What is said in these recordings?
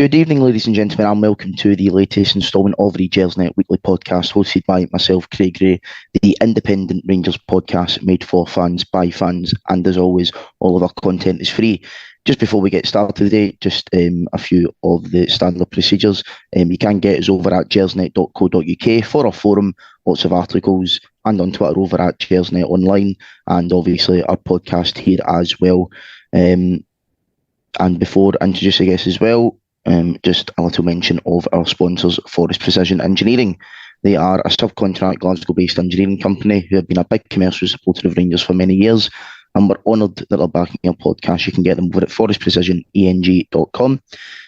Good evening, ladies and gentlemen, and welcome to the latest instalment of the Gersnet Weekly Podcast, hosted by myself, Craig Gray, the independent Rangers podcast made for fans, by fans, and as always, all of our content is free. Just before we get started today, just a few of the standard procedures. You can get us over at gersnet.co.uk for our forum, lots of articles, and on Twitter over at Gersnet Online, and obviously our podcast here as well. And before introducing guests as well, just a little mention of our sponsors, Forrest Precision Engineering. They are a subcontract Glasgow-based engineering company who have been a big commercial supporter of Rangers for many years, and we're honoured that they're backing our podcast. You can get them over at forrestprecisioneng.com,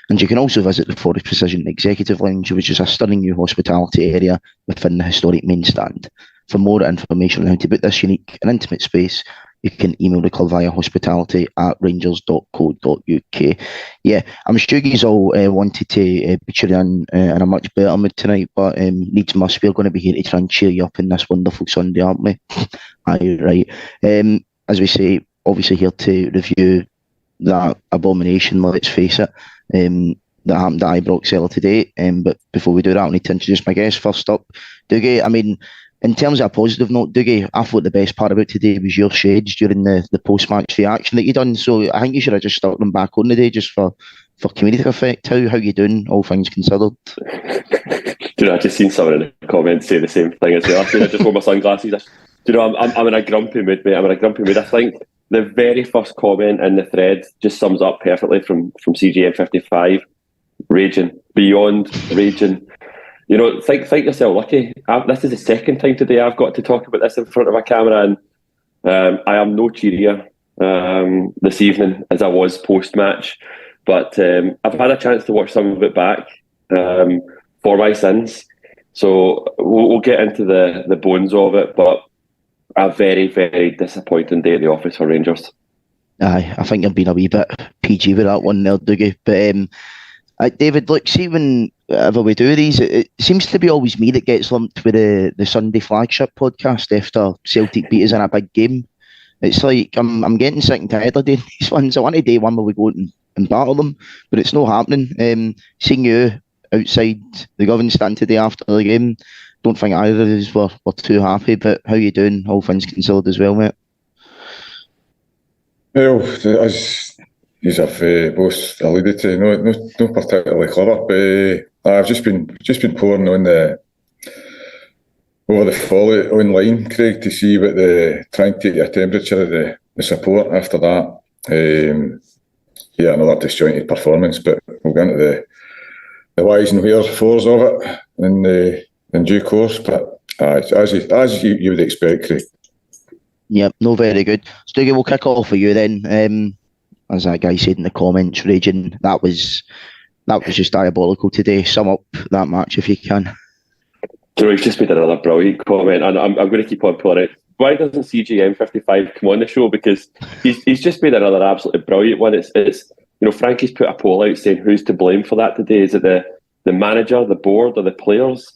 and you can also visit the Forrest Precision Executive Lounge, which is a stunning new hospitality area within the historic main stand. For more information on how to book this unique and intimate space, you can email the club via hospitality@rangers.co.uk. Yeah, I'm sure you all wanted to be cheering in a much better mood tonight, but needs must. We're going to be here to try and cheer you up in this wonderful Sunday, aren't we? Aye, right. As we say, obviously here to review that abomination, let's face it, that happened at Ibrox earlier today. But before we do that, I need to introduce my guest. First up, Dougie. I mean, in terms of a positive note, Dougie, I thought the best part about today was your shades during the post-match reaction that you done. So I think you should have just stuck them back on today just for comedic effect. How you doing, all things considered? I just seen someone in the comments say the same thing as well. I just wore my sunglasses. I'm in a grumpy mood, mate. I'm in a grumpy mood. I think the very first comment in the thread just sums up perfectly from CGM55. Raging, beyond raging. You know, think yourself lucky. This is the second time today I've got to talk about this in front of a camera, and I am no cheerier this evening as I was post-match. But I've had a chance to watch some of it back for my sins. So we'll get into the bones of it, but a very, very disappointing day at the office for Rangers. Aye, I think you're being a wee bit PG with that one there, Dougie. But David, look, see, whenever we do these, it seems to be always me that gets lumped with the Sunday flagship podcast after Celtic beat us in a big game. It's like I'm getting sick and tired of doing these ones. I want a day one where we go out and battle them, but it's not happening. Seeing you outside the Govan stand today after the game, don't think either of us were too happy. But how you doing, all things considered as well, mate? Well, as you have both alluded to, no particularly clever. But I've just been pouring on over the folly online, Craig, to see what trying to take a temperature of the support after that. Another disjointed performance, but we'll get into the whys and wherefores of it in due course. But as you would expect, Craig. Yep, no, very good. So Dougie, we'll kick off for you then. As that guy said in the comments, raging. That was just diabolical today. Sum up that match if you can. He's just made another brilliant comment, and I'm going to keep on pulling it. Why doesn't CGM55 come on the show? Because he's just made another absolutely brilliant one. It's Frankie's put a poll out saying who's to blame for that today. Is it the manager, the board, or the players?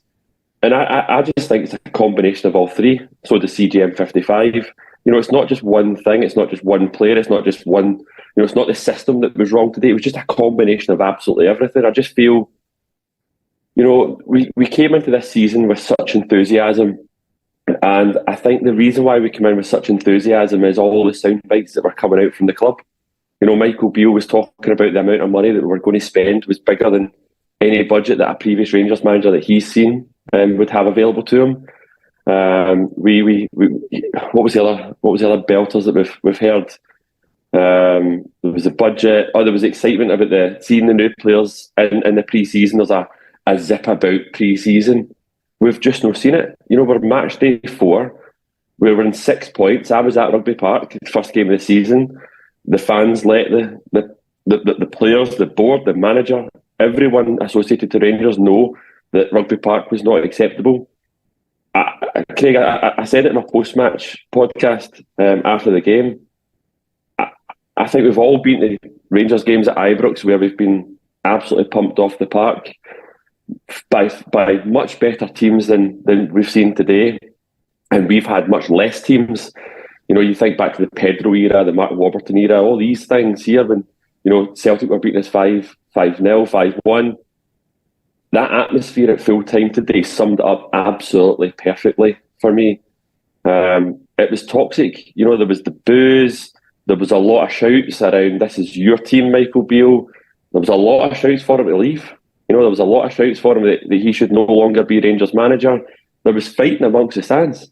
And I just think it's a combination of all three. So does CGM55. It's not just one thing. It's not just one player. It's not just one. It's not the system that was wrong today. It was just a combination of absolutely everything. I just feel, we came into this season with such enthusiasm. And I think the reason why we came in with such enthusiasm is all the sound bites that were coming out from the club. Michael Beale was talking about the amount of money that we're going to spend was bigger than any budget that a previous Rangers manager that he's seen would have available to him. What was the other belters that we've heard? There was a budget. There was excitement about seeing the new players in the pre-season. There's a zip about pre-season. We've just not seen it. We're match day 4. We were in 6 points. I was at Rugby Park, first game of the season. The fans let the players, the board, the manager, everyone associated to Rangers know that Rugby Park was not acceptable. Craig, I said it in my post-match podcast after the game. I think we've all been to Rangers games at Ibrox where we've been absolutely pumped off the park by much better teams than we've seen today, and we've had much less teams. You think back to the Pedro era, the Mark Warburton era, all these things here when Celtic were beating us 5-0, 5-1. That atmosphere at full time today summed it up absolutely perfectly for me. It was toxic. There was the boos. There was a lot of shouts around, "This is your team, Michael Beale." There was a lot of shouts for him to leave. There was a lot of shouts for him that he should no longer be Rangers manager. There was fighting amongst the stands.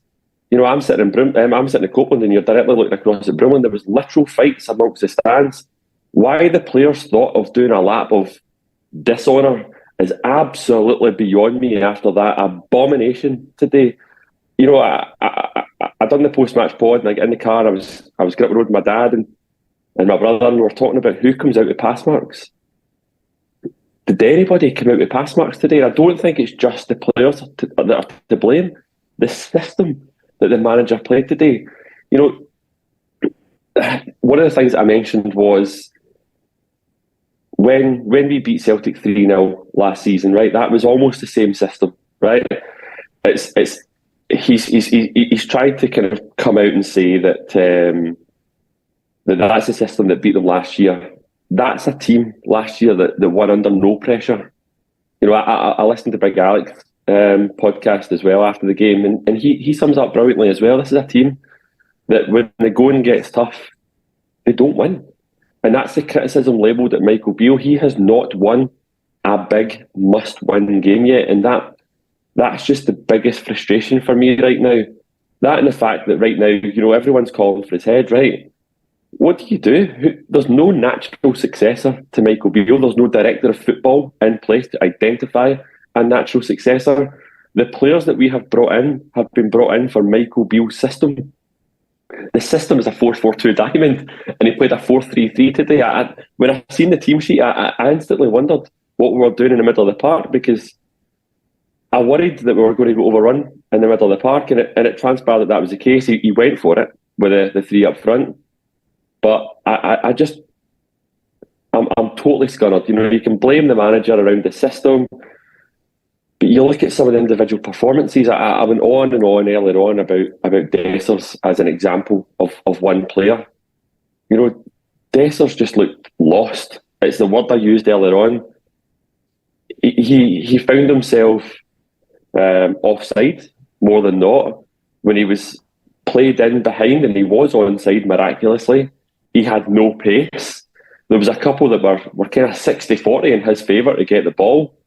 I'm sitting in Copeland, and you're directly looking across at Broomland. There was literal fights amongst the stands. Why the players thought of doing a lap of dishonour is absolutely beyond me after that abomination today. I done the post-match pod, and in the car I was getting up the road with my dad and my brother, and we were talking about who comes out with pass marks. Did anybody come out with pass marks today? I don't think it's just the players that are to blame. The system that the manager played today. One of the things I mentioned was when we beat Celtic 3-0 last season, right? That was almost the same system, right? He's tried to kind of come out and say that that's the system that beat them last year. That's a team last year that won under no pressure. I listened to Big Alex podcast as well after the game, and he sums up brilliantly as well. This is a team that when the going gets tough, they don't win. And that's the criticism labelled at Michael Beale. He has not won a big must-win game yet, and that's just the biggest frustration for me right now. That and the fact that right now, everyone's calling for his head, right? What do? There's no natural successor to Michael Beale. There's no director of football in place to identify a natural successor. The players that we have brought in have been brought in for Michael Beale's system. The system is a 4-4-2 diamond, and he played a 4-3-3 today. When I seen the team sheet, I instantly wondered what we were doing in the middle of the park, because I worried that we were going to go overrun in the middle of the park, and it transpired that was the case. He went for it with the three up front, but I'm totally scunnered. You can blame the manager around the system, but you look at some of the individual performances. I went on and on earlier on about Dessers as an example of one player. Dessers just looked lost. It's the word I used earlier on. He found himself offside more than not when he was played in behind, and he was onside miraculously. He had no pace. There was a couple that were kind of 60-40 in his favour to get the ball.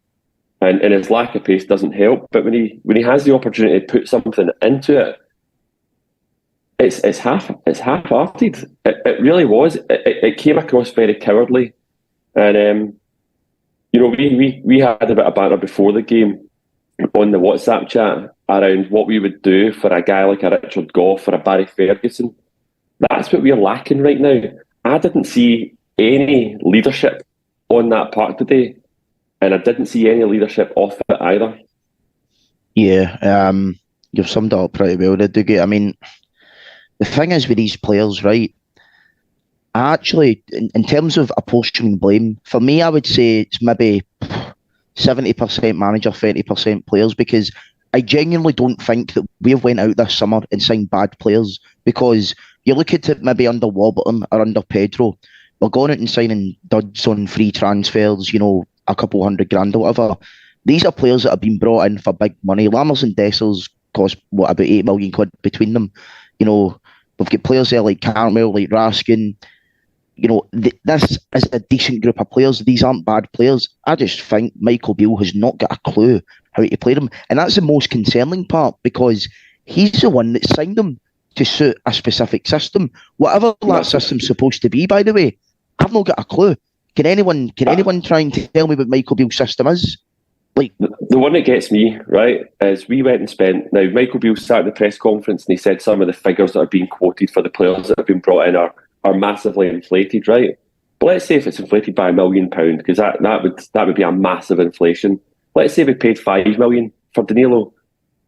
And his lack of pace doesn't help. But when he has the opportunity to put something into it, it's half-hearted. It really was. It came across very cowardly. And we had a bit of banter before the game on the WhatsApp chat around what we would do for a guy like a Richard Gough or a Barry Ferguson. That's what we're lacking right now. I didn't see any leadership on that park today. And I didn't see any leadership off it either. Yeah, you've summed it up pretty well there, Dougie. I mean, the thing is with these players, right? I actually, in terms of apportioning blame, for me, I would say it's maybe 70% manager, 30% players, because I genuinely don't think that we have went out this summer and signed bad players, because you look at it maybe under Warburton or under Pedro, we're going out and signing duds on free transfers, a couple $100,000 or whatever. These are players that have been brought in for big money. Lammers and Dessers cost about £8 million between them. We've got players there like Carmel, like Raskin. This is a decent group of players. These aren't bad players. I just think Michael Beale has not got a clue how to play them, and that's the most concerning part, because he's the one that signed them to suit a specific system, whatever that system's supposed to be. By the way, I've not got a clue. Can anyone try and tell me what Michael Beale's system is? Like the one that gets me, right, is we went and spent. Now, Michael Beale sat at the press conference and he said some of the figures that are being quoted for the players that have been brought in are massively inflated, right? But let's say if it's inflated by £1 million, because that would be a massive inflation. Let's say we paid £5 million for Danilo.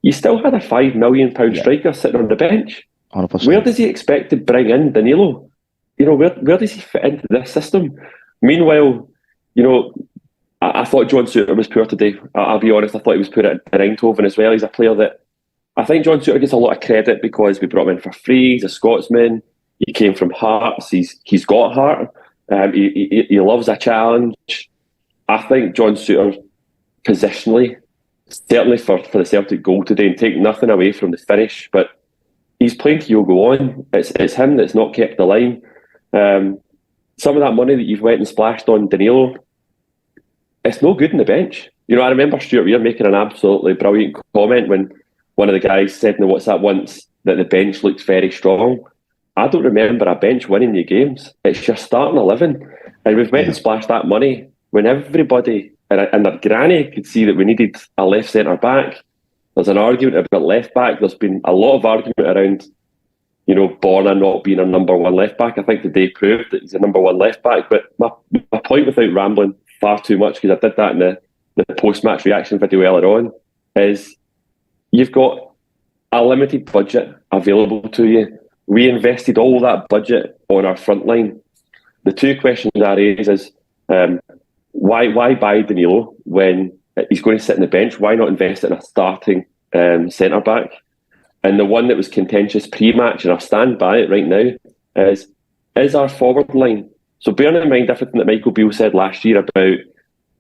You still had a £5 million striker sitting on the bench. 100%. Where does he expect to bring in Danilo? Where does he fit into this system? Meanwhile, I thought John Souttar was poor today. I'll be honest, I thought he was poor at Eindhoven as well. He's a player that I think John Souttar gets a lot of credit because we brought him in for free. He's a Scotsman. He came from Hearts. He's got heart. He loves a challenge. I think John Souttar, positionally, certainly for the Celtic goal today, and take nothing away from the finish, but he's playing Kyogo on. It's him that's not kept the line. Some of that money that you've went and splashed on Danilo, it's no good in the bench. You know, I remember Stuart Weir making an absolutely brilliant comment when one of the guys said in the WhatsApp once that the bench looked very strong. I don't remember a bench winning you games. It's your starting 11. And we've went and splashed that money when everybody and their granny could see that we needed a left centre-back. There's an argument about left-back. There's been a lot of argument around, you know, Borna not being a number one left-back. I think today proved that he's a number one left-back. But my point, without rambling far too much, because I did that in the post-match reaction video earlier on, is you've got a limited budget available to you. We invested all that budget on our front line. The two questions I raise is, why buy Danilo when he's going to sit on the bench? Why not invest in a starting centre-back? And the one that was contentious pre-match, and I'll stand by it right now, is our forward line. So bearing in mind everything that Michael Beale said last year about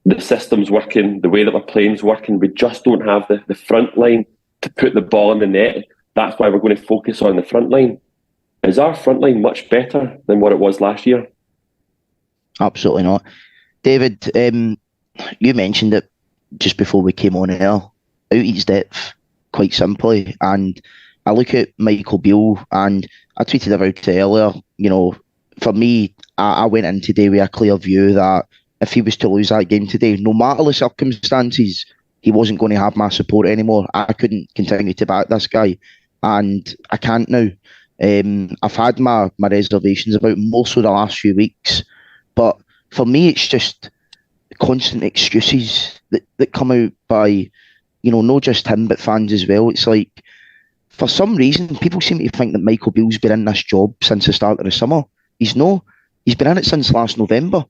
the system's working, the way that we're playing's working, we just don't have the front line to put the ball in the net. That's why we're going to focus on the front line. Is our front line much better than what it was last year? Absolutely not. David, you mentioned it just before we came on air. Out eats depth, quite simply. And I look at Michael Beale, and I tweeted about it earlier. You know, for me, I went in today with a clear view that if he was to lose that game today, no matter the circumstances, he wasn't going to have my support anymore. I couldn't continue to back this guy, and I can't now. I've had my reservations about more so the last few weeks, but for me, it's just constant excuses that come out by, you know, not just him, but fans as well. It's like, for some reason, people seem to think that Michael Beale's been in this job since the start of the summer. He's been in it since last November.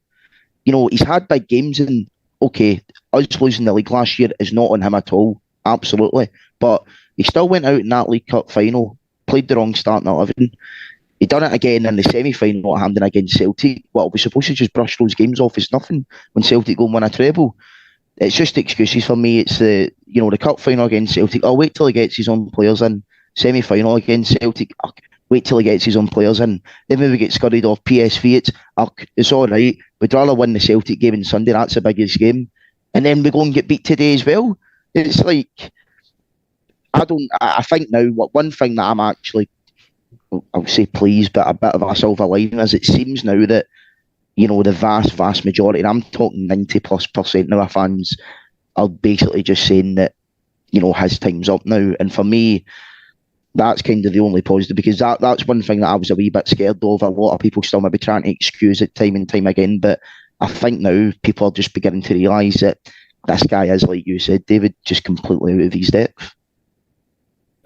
You know, he's had big games, and okay, us losing the league last year is not on him at all, absolutely. But he still went out in that League Cup final, played the wrong starting 11. He done it again in the semi-final at Hampden against Celtic. Well, we're supposed to just brush those games off as nothing when Celtic go and win a treble. It's just excuses for me. It's the cup final against Celtic. I'll wait till he gets his own players in. Semi-final against Celtic. Wait till he gets his own players in. Then maybe get scurried off PSV. It's all right. We'd rather win the Celtic game on Sunday. That's the biggest game. And then we go and get beat today as well. It's like, I think now, one thing that I'm actually, I'll say pleased, but a bit of a silver lining is it seems now that, you know, the vast majority, and I'm talking 90+% of our fans, are basically just saying that, you know, his time's up now. And for me, that's kind of the only positive, because that's one thing that I was a wee bit scared of. A lot of people still maybe trying to excuse it time and time again, but I think now people are just beginning to realise that this guy is, like you said, David, just completely out of his depth.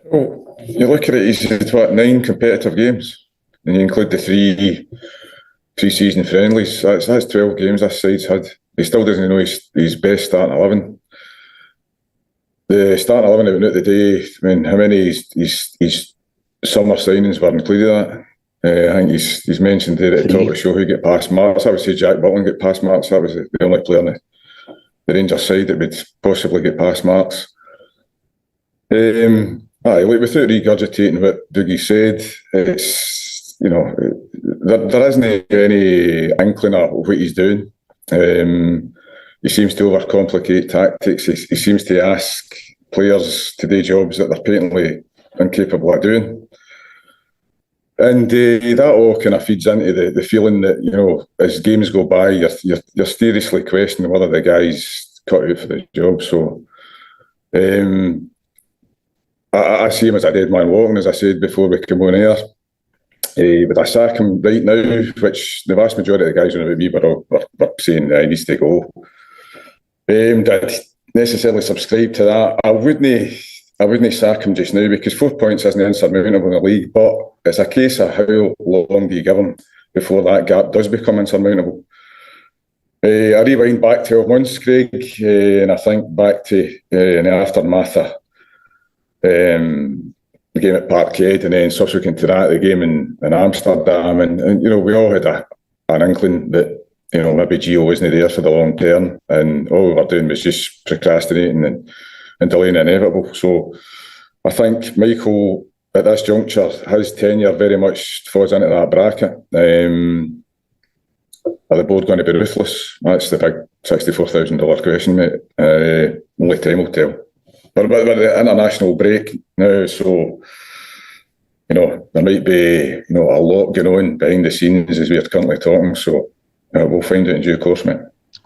Well, you look at it, he's had 9 competitive games, and you include the 3 pre-season friendlies. That's 12 games this side's had. He still doesn't know his best starting 11. The starting 11 that went out today, I mean, how many his summer signings were included in that? I think he's mentioned there at the top of the show who get past marks. I would say Jack Butland get past marks. That was the only player on the Rangers side that would possibly get past marks. Without regurgitating what Dougie said, it's, you know, there isn't any inkling of what he's doing. He seems to overcomplicate tactics. He seems to ask players to do jobs that they're patently incapable of doing. And that all kind of feeds into the feeling that, you know, as games go by, you're seriously questioning whether the guy's cut out for the job. So I see him as a dead man walking, as I said before we came on air. Would I sack him right now, which the vast majority of the guys around me were saying he needs to go. Did I necessarily subscribe to that? I wouldn't sack him just now, because 4 points isn't insurmountable in the league, but it's a case of how long do you give him before that gap does become insurmountable. I rewind back 12 months, Craig, and I think back to in the aftermath of the game at Parkhead, and then subsequent to that, the game in Amsterdam, and you know, we all had an inkling that, maybe Gio wasn't there for the long term, and all we were doing was just procrastinating and delaying the inevitable. So I think Michael, at this juncture, his tenure very much falls into that bracket. Are the board going to be ruthless? That's the big $64,000 question, mate. Only time will tell. But the international break now, so there might be a lot going on behind the scenes as we are currently talking. So we'll find out in due course, mate.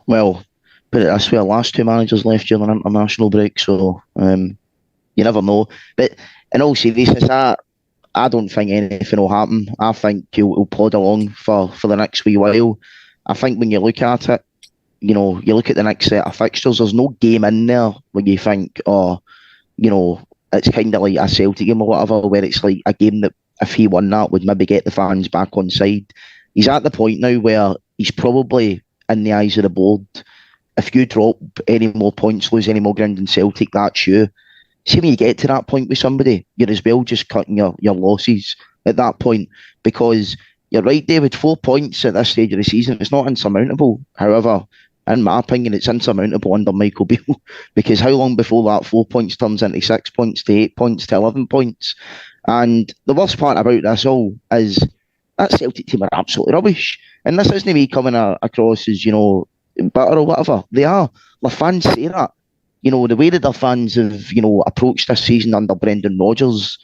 Well, put it this way: the last two managers left during an international break, so you never know. But in all seriousness, I don't think anything will happen. I think he'll plod along for the next wee while. I think when you look at it, you look at the next set of fixtures, there's no game in there where you think, it's kind of like a Celtic game or whatever, where it's like a game that if he won that would maybe get the fans back on side. He's at the point now where he's probably, in the eyes of the board, if you drop any more points, lose any more ground in Celtic, that's you. See, when you get to that point with somebody, you're as well just cutting your losses at that point, because you're right, David, 4 points at this stage of the season, it's not insurmountable. However, in my opinion, it's insurmountable under Michael Beale, because how long before that 4 points turns into 6 points to 8 points to 11 points? And the worst part about this all is that Celtic team are absolutely rubbish. And this isn't me coming across as, bitter or whatever. They are. The fans say that. The way that the fans have, approached this season under Brendan Rodgers,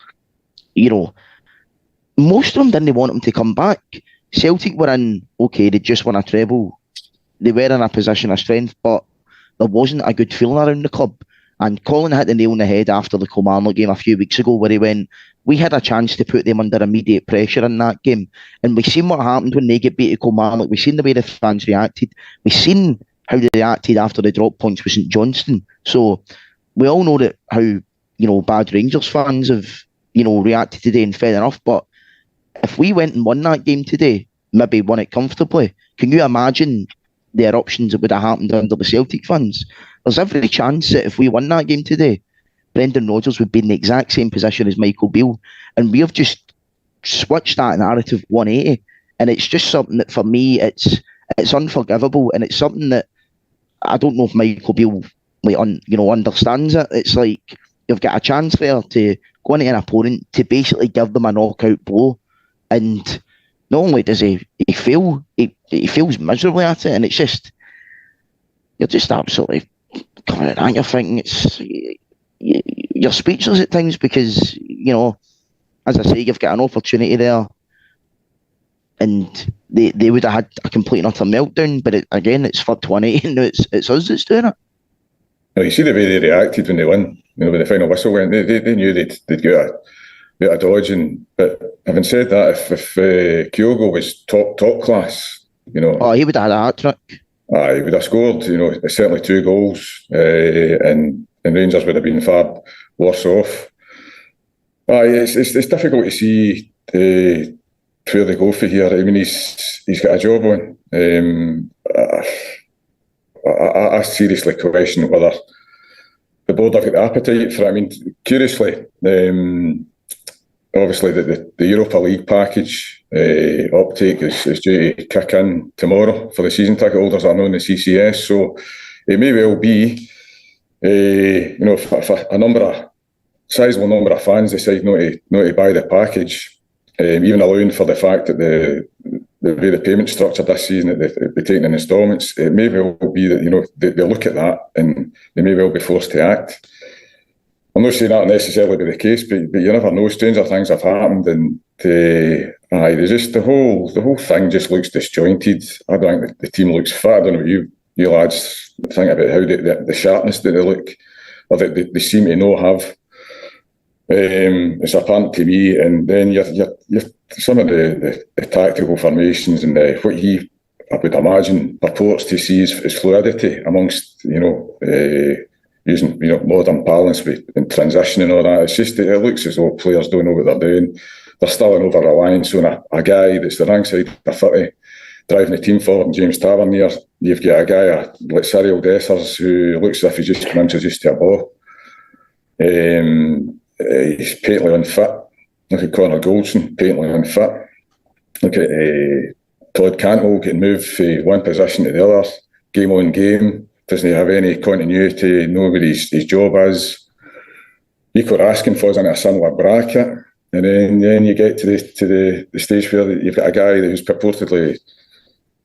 most of them didn't want him to come back. Celtic were in, okay, they just won a treble. They were in a position of strength, but there wasn't a good feeling around the club. And Colin hit the nail on the head after the Kilmarnock game a few weeks ago, where he went, we had a chance to put them under immediate pressure in that game. And we've seen what happened when they get beat at Kilmarnock. We've seen the way the fans reacted. We've seen how they reacted after the drop points with St Johnstone. So we all know that how, bad Rangers fans have, reacted today, and fair enough. But if we went and won that game today, maybe won it comfortably, can you imagine the eruptions that would have happened under the Celtic fans? There's every chance that if we won that game today, Brendan Rodgers would be in the exact same position as Michael Beale. And we have just switched that narrative 180. And it's just something that, for me, it's unforgivable. And it's something that I don't know if Michael Beale understands it. It's like you've got a chance there to go into an opponent to basically give them a knockout blow. And not only does he fail, he fails miserably at it. And it's just, you're just absolutely coming at you're thinking you're speechless at times, because, as I say, you've got an opportunity there and they would have had a complete and utter meltdown, but it's for 20 and it's us that's doing it. You see the way they reacted when they won, when the final whistle went, they knew they'd get a dodge. But having said that, if Kyogo was top class, he would have had a hat-trick. He would have scored, certainly 2 goals, and Rangers would have been far worse off. It's difficult to see where they go for here. I mean, he's got a job on. I seriously question whether the board have got the appetite for it. I mean, curiously, obviously the Europa League package uptake is due to kick in tomorrow for the season ticket holders that are on the CCS. So it may well be, for a sizable number of fans decide not to buy the package, even allowing for the fact that the way the payment structure this season, that they'll be taken in instalments, it may well be that they look at that and they may well be forced to act. I'm not saying that necessarily be the case, but you never know. Stranger things have happened, and there's just the whole thing just looks disjointed. I don't think the team looks fit. I don't know what you lads think about how the sharpness that they look, or that they seem to not have. It's apparent to me, and then you're some of the tactical formations and what he, I would imagine, purports to see is fluidity amongst using modern parlance and transition and all that. It's just it looks as though players don't know what they're doing. There's still an over-reliance on a guy that's the wrong side of 30 driving the team forward, in James Tavernier. You've got a guy like Cyril Dessers who looks as if he's just come introduced to a ball. He's patently unfit. Look at Connor Goldson, patently unfit. Look at Todd Cantwell getting moved from one position to the other, game on game, doesn't have any continuity, know what his job is. People are asking for us in a similar bracket, and then you get to the stage where you've got a guy who's purportedly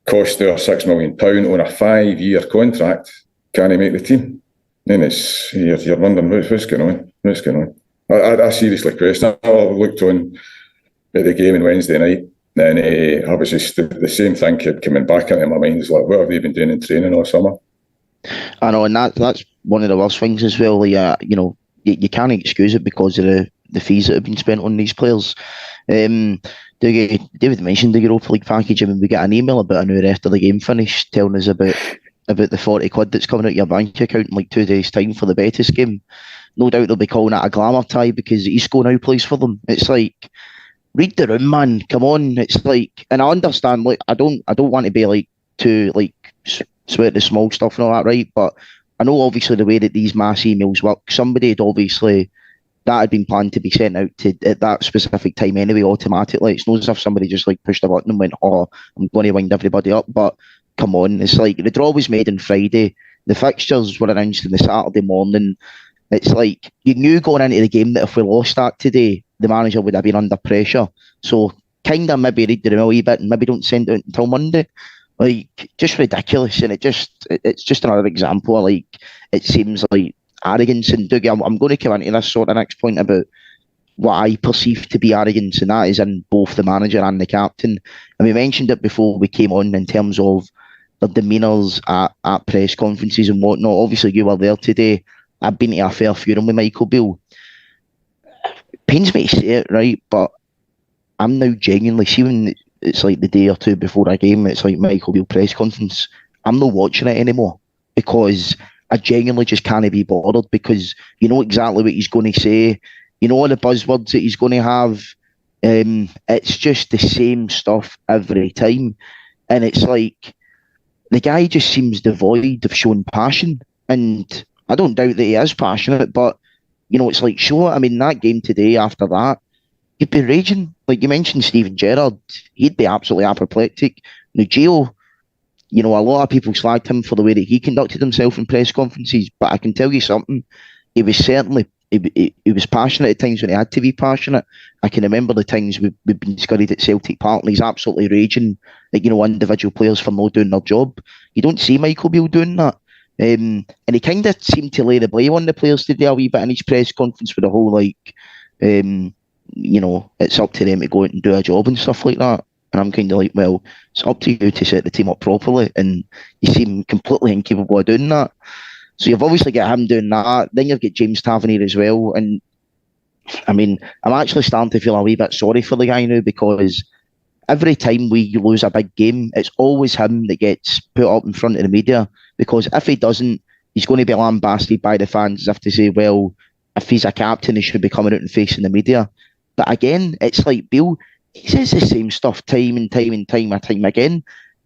cost her £6 million on a 5-year contract. Can he make the team? Then you're wondering what's going on. I seriously question. I looked on at the game on Wednesday night, and I was just the same thing kept coming back into my mind. It's like, what have they been doing in training all summer? I know, and that's one of the worst things as well. You can't excuse it because of the fees that have been spent on these players. David mentioned the Europa League package, and we get an email about an hour after the game finished telling us about the 40 quid that's coming out your bank account in like 2 days' time for the Betis game. No doubt they'll be calling that a glamour tie because Isco now plays for them. It's like, read the room, man. Come on. It's like, and I understand. Like, I don't want to be like too like sweat the small stuff and all that, right? But I know obviously the way that these mass emails work. Somebody had obviously that had been planned to be sent out to at that specific time anyway, automatically. It's not as if somebody just like pushed a button and went, "Oh, I'm going to wind everybody up." But come on, it's like the draw was made on Friday. The fixtures were announced on the Saturday morning. It's like you knew going into the game that if we lost that today, the manager would have been under pressure. So kind of maybe read the room a wee bit and maybe don't send it out until Monday. Like, just ridiculous. And it's just another example of, like, it seems like arrogance. And Dougie, I'm going to come into this sort of next point about what I perceive to be arrogance, and that is in both the manager and the captain. And we mentioned it before we came on in terms of their demeanours at press conferences and whatnot. Obviously, you were there today. I've been to a fair few with Michael Beale. It pains me to say it, right? But I'm now genuinely, see when it's like the day or two before a game, it's like Michael Beale press conference, I'm not watching it anymore because I genuinely just can't be bothered, because you know exactly what he's going to say. You know all the buzzwords that he's going to have. It's just the same stuff every time. And it's like, the guy just seems devoid of showing passion. And I don't doubt that he is passionate, but, you know, it's like, sure, I mean, that game today, after that, you'd be raging. Like you mentioned Steven Gerrard, he'd be absolutely apoplectic. Now, Gio, you know, a lot of people slagged him for the way that he conducted himself in press conferences, but I can tell you something, he was certainly, he was passionate at times when he had to be passionate. I can remember the times we've been scurried at Celtic Park and he's absolutely raging at, you know, individual players for not doing their job. You don't see Michael Beale doing that. And he kind of seemed to lay the blame on the players today a wee bit in his press conference with the whole, like, you know, it's up to them to go out and do a job and stuff like that. And I'm kind of like, well, it's up to you to set the team up properly. And you seem completely incapable of doing that. So you've obviously got him doing that. Then you've got James Tavernier as well. And, I mean, I'm actually starting to feel a wee bit sorry for the guy now, because every time we lose a big game, it's always him that gets put up in front of the media, because if he doesn't, he's going to be lambasted by the fans as if to say, well, if he's a captain, he should be coming out and facing the media. But again, it's like Beale, he says the same stuff time and time again.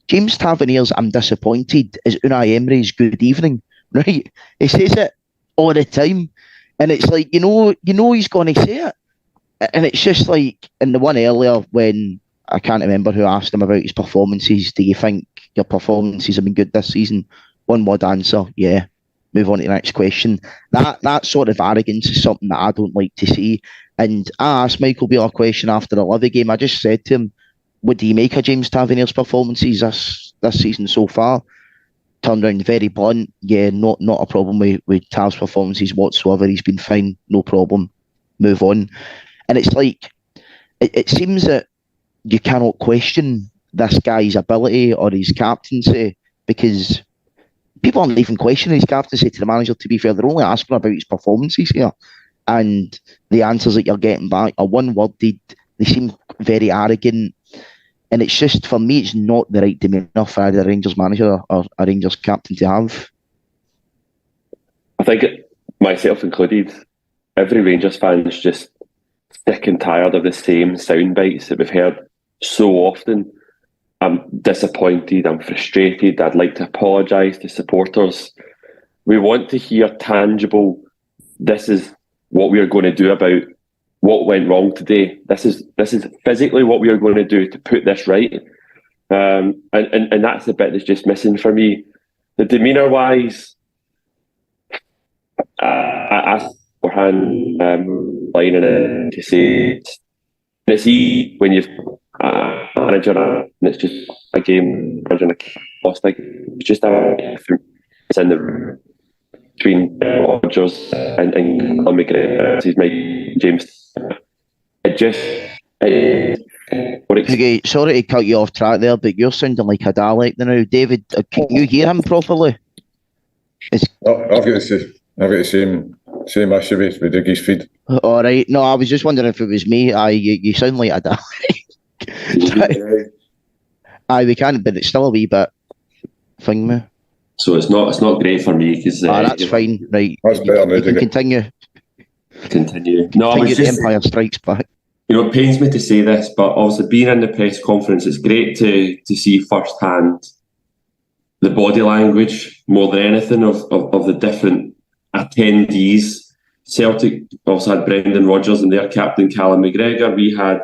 James Tavernier's "I'm disappointed" is Unai Emery's "good evening," right? He says it all the time. And it's like, you know he's going to say it. And it's just like, in the one earlier when, I can't remember who asked him about his performances, do you think your performances have been good this season? One word answer, yeah. Move on to the next question. That sort of arrogance is something that I don't like to see. And I asked Michael Beale a question after the Levy game. I just said to him, what do you make of James Tavernier's performances this season so far? Turned around very blunt. Yeah, not a problem with Tav's performances whatsoever. He's been fine, no problem. Move on. And it's like, it seems that you cannot question this guy's ability or his captaincy, because people aren't even questioning his captaincy to the manager, to be fair. They're only asking about his performances here. And the answers that you're getting back are one-worded. They seem very arrogant. And it's just, for me, it's not the right demeanour for either a Rangers manager or a Rangers captain to have. I think, myself included, every Rangers fan is just sick and tired of the same sound bites that we've heard so often. I'm disappointed, I'm frustrated, I'd like to apologise to supporters. We want to hear tangible, this is what we are going to do about what went wrong today. This is physically what we are going to do to put this right. And that's the bit that's just missing for me. The demeanour wise, I asked beforehand, lining it to say it's easy when you've a manager and it's just a game managing a lost. Like, it's just it's in the between Rodgers and McGregor, James. It just Okay, sorry to cut you off track there, but you're sounding like a Dalek now. David, can you hear him properly? I've got the same issue with Dougie's feed. All right. No, I was just wondering if it was me. You sound like a Dalek. We can't, but it's still a wee bit thing, me. So it's not great for me because that's fine, right? That's better now. You can continue. No, I was just Empire Strikes Back. It pains me to say this, but obviously being in the press conference, it's great to see firsthand the body language more than anything of the different attendees. Celtic also had Brendan Rodgers and their captain Callum McGregor. We had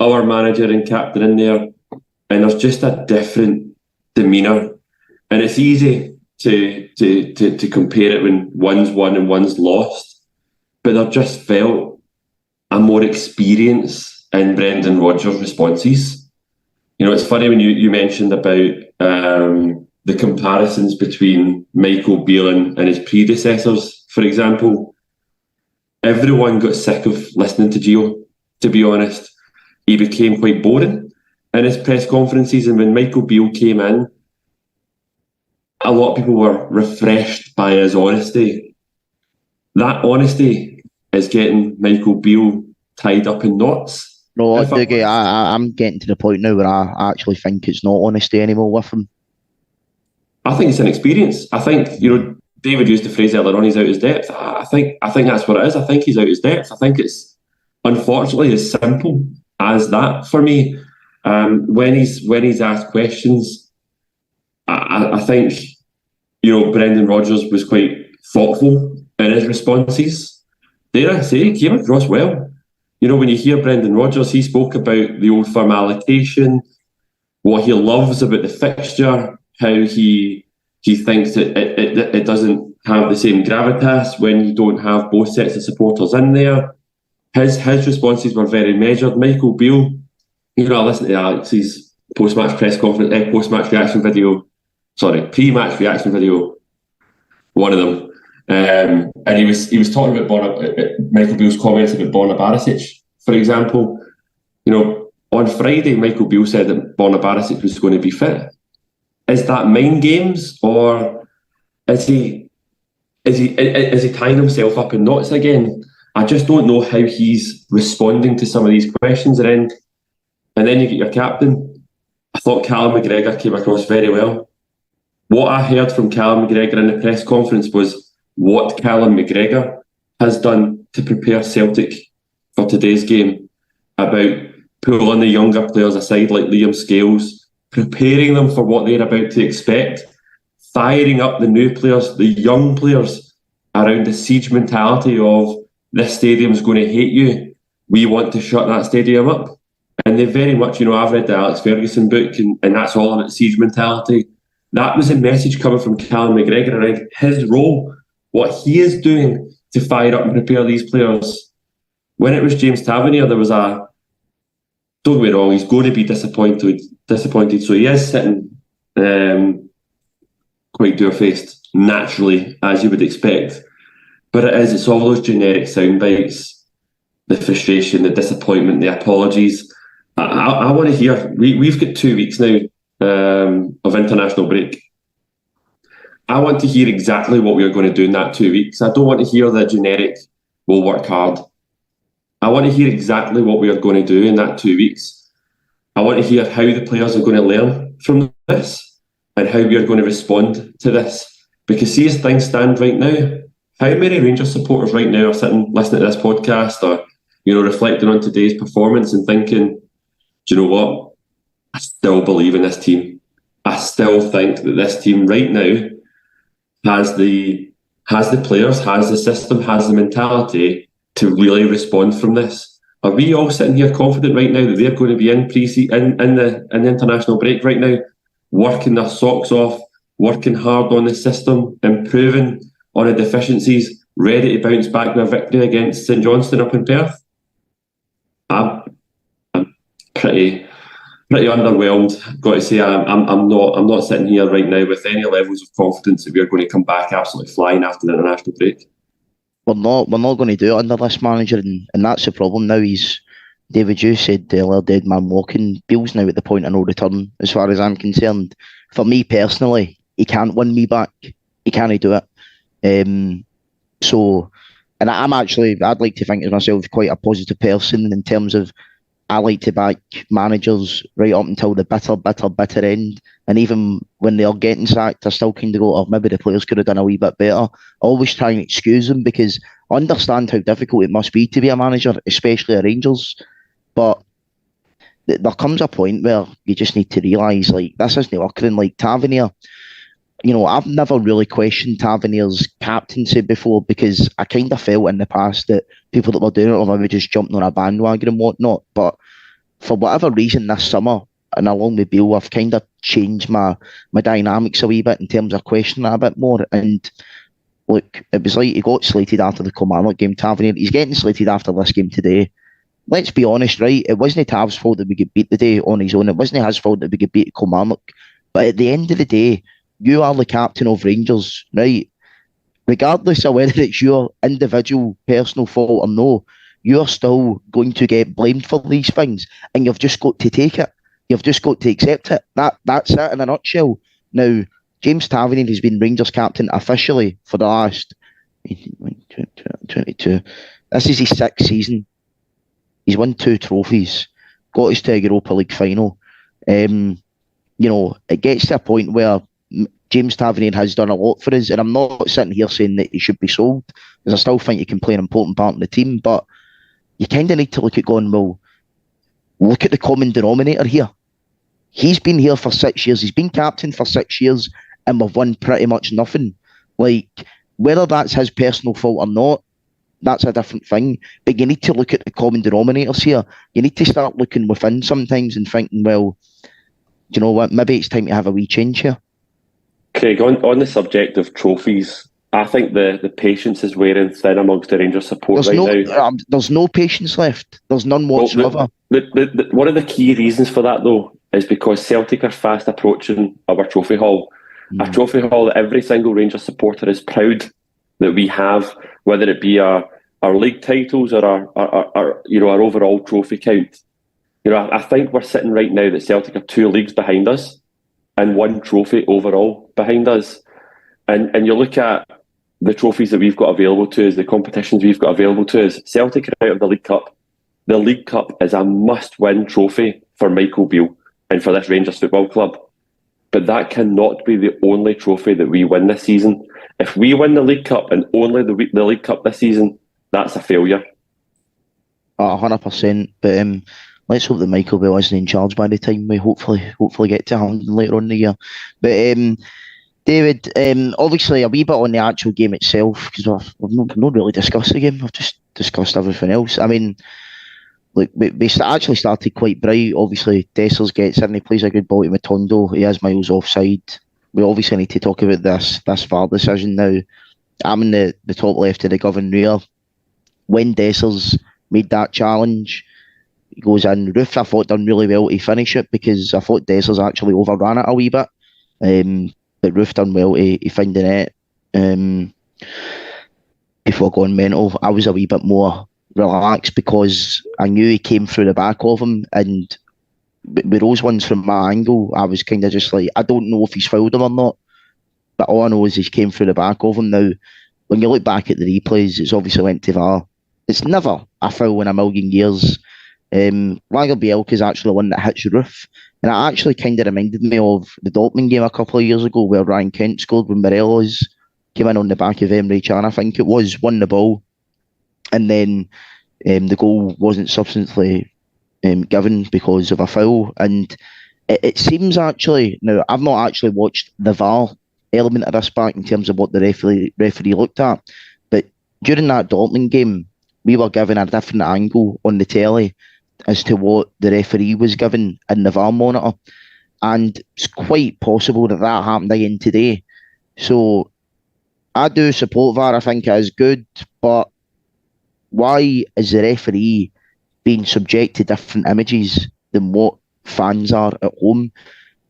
our manager and captain in there, and there's just a different demeanour. And it's easy to compare it when one's won and one's lost, but there just felt a more experience in Brendan Rodgers' responses. It's funny when you mentioned about the comparisons between Michael Beale and his predecessors, for example. Everyone got sick of listening to Gio, to be honest. He became quite boring in his press conferences, and when Michael Beale came in, a lot of people were refreshed by his honesty. That honesty is getting Michael Beale tied up in knots. No, Dougie, I'm getting to the point now where I actually think it's not honesty anymore with him. I think it's an experience. I think, David used the phrase earlier on, he's out his depth. I think that's what it is. I think he's out his depth. I think it's, unfortunately, as simple as that for me. When he's asked questions, I think, Brendan Rodgers was quite thoughtful in his responses. Dare I say, he came across well. When you hear Brendan Rodgers, he spoke about the Old Firm allocation, what he loves about the fixture, how he thinks that it doesn't have the same gravitas when you don't have both sets of supporters in there. His responses were very measured. Michael Beale, I listened to Alex's pre-match reaction video, one of them. And he was talking about Michael Beale's comments about Borna Barisic, for example. On Friday, Michael Beale said that Borna Barisic was going to be fit. Is that mind games, or is he tying himself up in knots again? I just don't know how he's responding to some of these questions. And then you get your captain. I thought Callum McGregor came across very well. What I heard from Callum McGregor in the press conference was what Callum McGregor has done to prepare Celtic for today's game, about pulling the younger players aside like Liam Scales, preparing them for what they're about to expect, firing up the new players, the young players, around the siege mentality of this stadium's going to hate you. We want to shut that stadium up. And they very much, I've read the Alex Ferguson book, and that's all about siege mentality. That was a message coming from Callum McGregor around his role, what he is doing to fire up and prepare these players. When it was James Tavernier, there was don't get me wrong, he's going to be disappointed, so he is sitting quite dour-faced, naturally, as you would expect. But it's all those generic sound bites, the frustration, the disappointment, the apologies. I want to hear, we've got 2 weeks now of international break. I want to hear exactly what we're going to do in that 2 weeks. I don't want to hear the generic, we'll work hard. I want to hear exactly what we are going to do in that 2 weeks. I want to hear how the players are going to learn from this and how we are going to respond to this. Because see, as things stand right now, how many Rangers supporters right now are sitting listening to this podcast or, reflecting on today's performance and thinking, do you know what? I still believe in this team. I still think that this team right now has the players, has the system, has the mentality to really respond from this. Are we all sitting here confident right now that they're going to be in in the international break right now, working their socks off, working hard on the system, improving on the deficiencies, ready to bounce back with a victory against St Johnstone up in Perth? I'm pretty underwhelmed. Got to say, I'm not sitting here right now with any levels of confidence that we're going to come back absolutely flying after the international break. We're not going to do it under this manager, and that's the problem now. David, you said earlier, dead man walking. Bill's now at the point of no return, as far as I'm concerned. For me personally, he can't win me back. He can't do it. And I'd like to think of myself quite a positive person in terms of I like to back managers right up until the bitter end. And even when they're getting sacked, I still kind of go, oh, maybe the players could have done a wee bit better. I always try and excuse them because I understand how difficult it must be to be a manager, especially at Rangers. But there comes a point where you just need to realise, like, this isn't working. Like, Tavernier, I've never really questioned Tavernier's captaincy before because I kind of felt in the past that people that were doing it were maybe just jumping on a bandwagon and whatnot. But for whatever reason this summer, and along with Bill, I've kind of changed my dynamics a wee bit in terms of questioning it a bit more. And look, it was like he got slated after the Kilmarnock game, Tavernier. He's getting slated after this game today. Let's be honest, right? It wasn't Tav's fault that we could beat the day on his own. It wasn't his fault that we could beat Kilmarnock. But at the end of the day, you are the captain of Rangers, right? Regardless of whether it's your individual personal fault or no, you're still going to get blamed for these things, and you've just got to take it. You've just got to accept it. That's it in a nutshell. Now, James Tavernier has been Rangers captain officially for the last 22. This is his 6th season. He's won 2 trophies, got us to a Europa League final. It gets to a point where James Tavernier has done a lot for us, and I'm not sitting here saying that he should be sold, because I still think he can play an important part in the team, but you kind of need to look at going, well, look at the common denominator here. He's been here for 6 years, he's been captain for 6 years, and we've won pretty much nothing. Like, whether that's his personal fault or not, that's a different thing, but you need to look at the common denominators here. You need to start looking within sometimes and thinking, well, do you know what, maybe it's time to have a wee change here. Craig, on the subject of trophies, I think the patience is wearing thin amongst the Rangers support now. There's no patience left. There's none whatsoever. One of the key reasons for that, though, is because Celtic are fast approaching our trophy haul. A trophy haul that every single Rangers supporter is proud that we have, whether it be our league titles or our overall trophy count. I think we're sitting right now that Celtic are 2 leagues behind us and 1 trophy overall behind us. And you look at the trophies that we've got available to us, the competitions we've got available to us. Celtic are out of the League Cup. The League Cup is a must-win trophy for Michael Beale and for this Rangers Football Club. But that cannot be the only trophy that we win this season. If we win the League Cup and only the League Cup this season, that's a failure. 100%. But let's hope that Michael Beale isn't in charge by the time we hopefully get to Hampden later on in the year. But David, obviously a wee bit on the actual game itself, because we've not really discussed the game. I've just discussed everything else. I mean, look, we actually started quite bright. Obviously, Dessers gets in, he plays a good ball to Matondo. He is miles offside. We obviously need to talk about this VAR decision now. I'm in the top left of the Govan rear. When Dessers made that challenge, he goes in. Roof, I thought, done really well to finish it, because I thought Dessers actually overran it a wee bit. But Roof done well to find the net. Before going mental, I was a wee bit more relaxed because I knew he came through the back of him, and with those ones from my angle, I was kind of just like, I don't know if he's fouled him or not, but all I know is he came through the back of him. Now, when you look back at the replays, it's obviously went to VAR. It's never a foul in a million years. Lager Bielka is actually the one that hits Roof, and it actually kind of reminded me of the Dortmund game a couple of years ago where Ryan Kent scored when Morelos came in on the back of Emre Can, I think it was, won the ball, and then the goal wasn't substantially given because of a foul. And it seems actually, now I've not actually watched the VAR element of this back in terms of what the referee looked at, but during that Dortmund game, we were given a different angle on the telly as to what the referee was given in the VAR monitor. And it's quite possible that happened again today. So I do support VAR. I think it is good. But why is the referee being subject to different images than what fans are at home?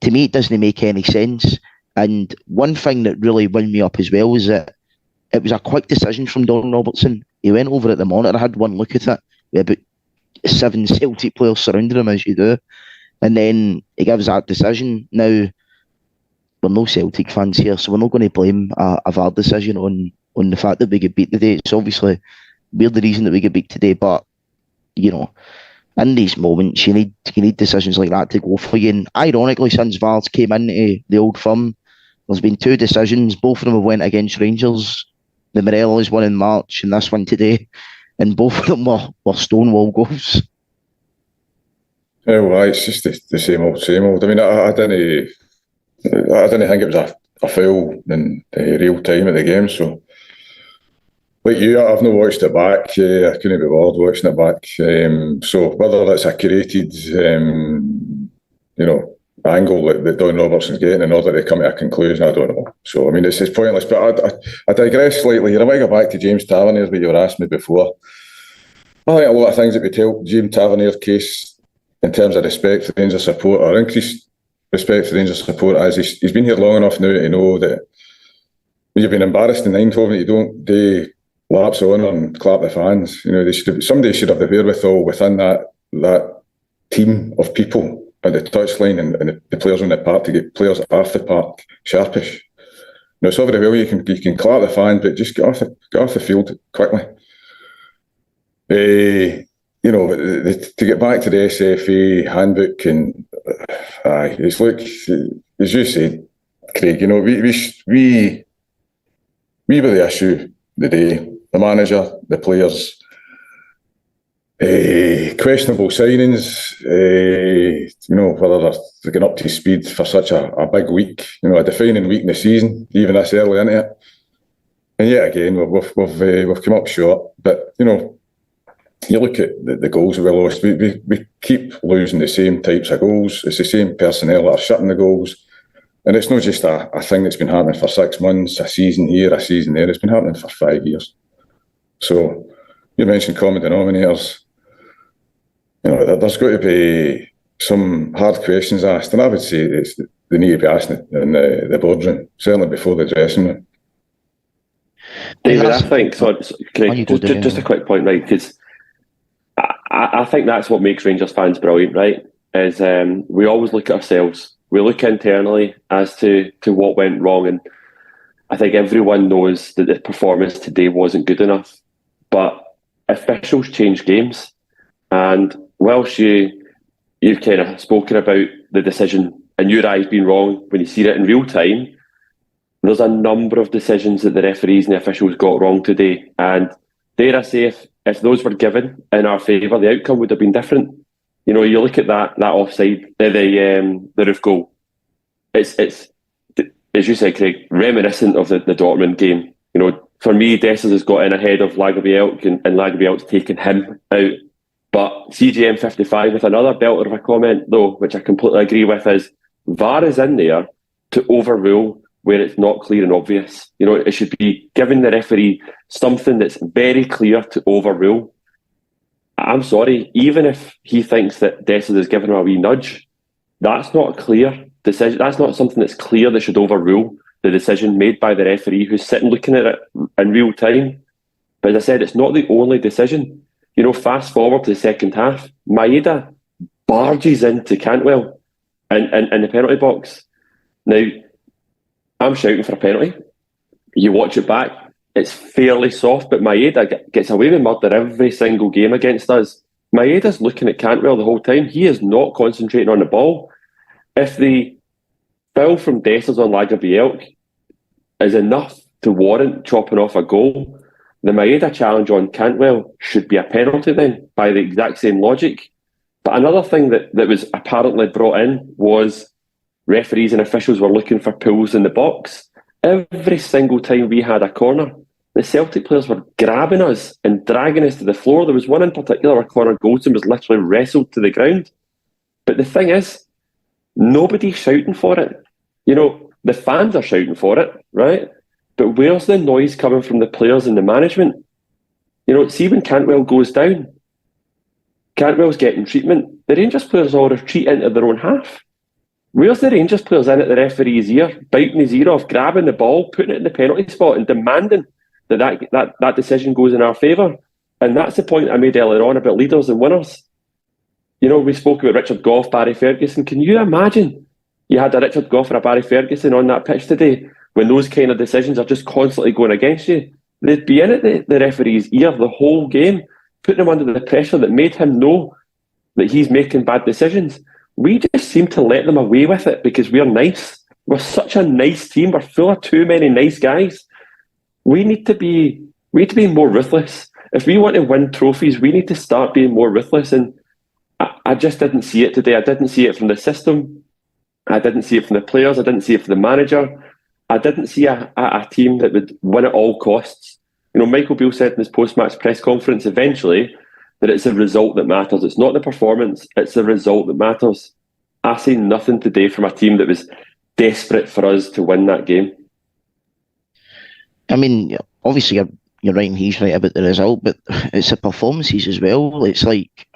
To me, it doesn't make any sense. And one thing that really wound me up as well is that it was a quick decision from Don Robertson. He went over at the monitor, had one look at it, with about 7 Celtic players surrounding him, as you do. And then he gives that decision. Now, we're no Celtic fans here, so we're not going to blame a VAR decision on the fact that we get beat today. It's obviously we're the reason that we get beat today, but, you know, in these moments, you need decisions like that to go for you. And ironically, since VAR's came into the Old Firm, there's been 2 decisions. Both of them have went against Rangers. The Morelos one in March and this one today. And both of them were stonewall goals. Yeah, well, it's just the same old, same old. I mean, I didn't think it was a foul in real time at the game. So, like you, I've not watched it back. I couldn't be bothered watching it back. So whether that's a curated, angle that Don Robertson's getting in order to come to a conclusion, I don't know. So, I mean, it's pointless. But I digress slightly here. I might go back to James Tavernier's, what you were asking me before. I think a lot of things that would help James Tavernier's case in terms of respect for Rangers support, or increased respect for Rangers support, as he's been here long enough now to know that when you've been embarrassed in Eindhoven, you don't do laps on and clap the fans. You know, somebody should have the wherewithal within that team of people at the touchline and the players on the park to get players off the park sharpish. You know, it's all very well you can clap the fans, but just get off the field quickly. To get back to the SFA handbook and it's like, as you said, Craig, you know, we were the issue the day. The manager, the players, questionable signings, whether they're getting up to speed for such a big week, a defining week in the season, even this early into it. And yet again, we've come up short. But, you look at the goals we lost, we keep losing the same types of goals. It's the same personnel that are shutting the goals. And it's not just a thing that's been happening for 6 months, a season here, a season there. It's been happening for 5 years. So you mentioned common denominators. There's got to be some hard questions asked. And I would say they need to be asked in the boardroom, certainly before the dressing room. David, I think, Craig, just a quick point, right, because I think that's what makes Rangers fans brilliant, right? Is we always look at ourselves. We look internally as to what went wrong, and I think everyone knows that the performance today wasn't good enough. But officials change games, and whilst you've kind of spoken about the decision in your eyes being wrong when you see it in real time, there's a number of decisions that the referees and the officials got wrong today. And dare I say, if those were given in our favour, the outcome would have been different. You look at that offside, the roof goal. It's as you said, Craig, reminiscent of the Dortmund game. For me, Dessers has got in ahead of Lagerbielke and Lagerbielke's taken him out. But CGM 55 with another belter of a comment, though, which I completely agree with, is VAR is in there to overrule where it's not clear and obvious. It should be giving the referee something that's very clear to overrule. I'm sorry, even if he thinks that Dessers has given him a wee nudge, that's not a clear decision. That's not something that's clear that should overrule the decision made by the referee who's sitting looking at it in real time. But as I said, it's not the only decision. Fast forward to the second half, Maeda barges into Cantwell in the penalty box. Now, I'm shouting for a penalty. You watch it back, it's fairly soft, but Maeda gets away with murder every single game against us. Maeda's looking at Cantwell the whole time. He is not concentrating on the ball. If the foul from Dessers on Lagerbielke is enough to warrant chopping off a goal, the Maeda challenge on Cantwell should be a penalty then, by the exact same logic. But another thing that was apparently brought in was referees and officials were looking for pulls in the box. Every single time we had a corner, the Celtic players were grabbing us and dragging us to the floor. There was one in particular where Connor Goldson was literally wrestled to the ground. But the thing is, nobody's shouting for it. You know, the fans are shouting for it, right? But where's the noise coming from the players and the management? You know, see when Cantwell goes down, Cantwell's getting treatment. The Rangers players all retreat into their own half. Where's the Rangers players in at the referee's ear, biting his ear off, grabbing the ball, putting it in the penalty spot and demanding that decision goes in our favour? And that's the point I made earlier on about leaders and winners. You know, we spoke about Richard Gough, Barry Ferguson. Can you imagine you had a Richard Gough and a Barry Ferguson on that pitch today when those kind of decisions are just constantly going against you? They'd be in at the referee's ear the whole game, putting him under the pressure that made him know that he's making bad decisions. We just seem to let them away with it because we're nice. We're such a nice team. We're full of too many nice guys. We need to be more ruthless. If we want to win trophies, we need to start being more ruthless. And I just didn't see it today. I didn't see it from the system. I didn't see it from the players. I didn't see it from the manager. I didn't see a team that would win at all costs. You know, Michael Beale said in his post-match press conference eventually that it's the result that matters. It's not the performance, it's the result that matters. I see nothing today from a team that was desperate for us to win that game. I mean, obviously you're right and he's right about the result, but it's the performances as well. It's like